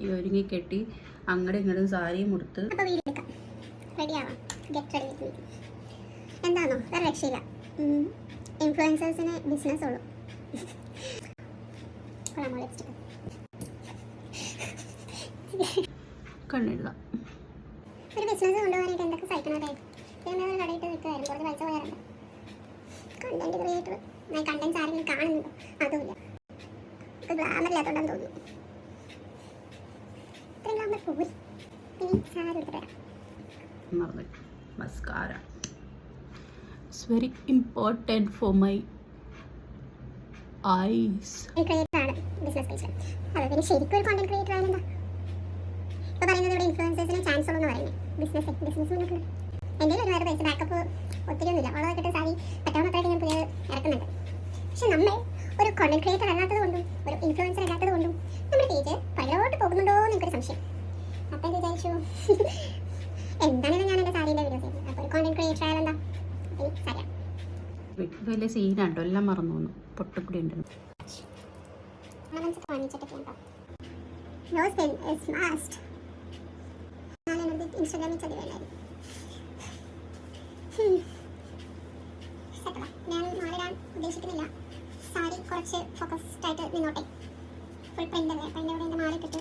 ഈ ഒരുങ്ങി കെട്ടി അങ്ങോട്ടും ഇങ്ങോട്ടും സാരിയും കൊടുത്ത് എന്താണോ വേറെ രക്ഷയില്ല. ഇൻഫ്ലുവൻസേഴ്സിന് ബിസിനസ് ഉള്ളൂ. കണ്ണെഴുതാം. ഒരു ബിസിനസ് കൊണ്ടുപോകാനായിട്ട് എന്തൊക്കെ സഹിക്കണമല്ലേ. കടയിട്ട് നിൽക്കുമായിരുന്നു, കുറച്ച് പൈസ പോയാറുണ്ട്. കണ്ടന്റ് ക്രിയേറ്റർ കണ്ടന്റ് ആരെങ്കിലും കാണുന്നുണ്ടോ? അതുമില്ല. ഗ്ലാമറില്ലാത്തോണ്ടെന്ന് തോന്നുന്നു. ഇത്രയും ഗ്ലാമർ പോയി. ഇനി സാരി എടുത്തിട്ട് വരാം. Mascara it's very important for my eyes. Creator ആണ് ബിസിനസ് പേജ്. അത് പിന്നെ ശരിക്കും ഒരു കോണ്ടന്റ് ക്രിയേറ്റർ ആണെന്താ ഇപ്പോൾ പറയുന്നത്? ഇവിടെ ഇൻഫ്ലുവൻസേഴ്സിന് ചാൻസ് ഉള്ളൂ എന്ന് പറയുന്നത്. ബിസിനസ് മുന്നോട്ട് എൻ്റെ ഒരു വേറെ പൈസ ബാക്കപ്പ് ഒത്തിരി ഒന്നുമില്ല. വളരെ കിട്ടുന്ന സാരി പറ്റാവുന്നത്രയായിട്ട് ഞാൻ പുതിയ ഇറക്കുന്നുണ്ട്. പക്ഷെ നമ്മൾ ഒരു കോണ്ടന്റ് ക്രിയേറ്റർ അല്ലാത്തത് കൊണ്ടും ഒരു ഇൻഫ്ലുവൻസർ അല്ലാത്തത് കൊണ്ടും നമ്മുടെ പേജ് പഴയോട്ട് പോകുന്നുണ്ടോ എന്ന് എനിക്കൊരു സംശയം. അപ്പം വിചാരിച്ചു എന്താണെങ്കിലും ഞാൻ എൻ്റെ സാരീൻ്റെ വീഡിയോസ് ചെയ്യുന്നത്. അപ്പോൾ ഒരു കോണ്ടന്റ് ക്രിയേറ്റർ ആയാലെന്താ സാരിയാണ്. വലിയ സീനാട്ടോ, എല്ലാം മറന്നു വന്നു. പൊട്ടക്കുടി ഉണ്ട്. ഇൻസ്റ്റാഗ്രാമിൽ ചതി വേണമായിരുന്നു. ഞാൻ മാറിടാൻ ഉദ്ദേശിക്കുന്നില്ല. സാരി കുറച്ച് ഫോക്കസ്ഡ് ആയിട്ട് നിന്നോട്ടെ. ഫുൾ പ്രിൻ്റ് അല്ലേ, അപ്പം എൻ്റെ അവിടെ എൻ്റെ മാറിക്കിട്ട്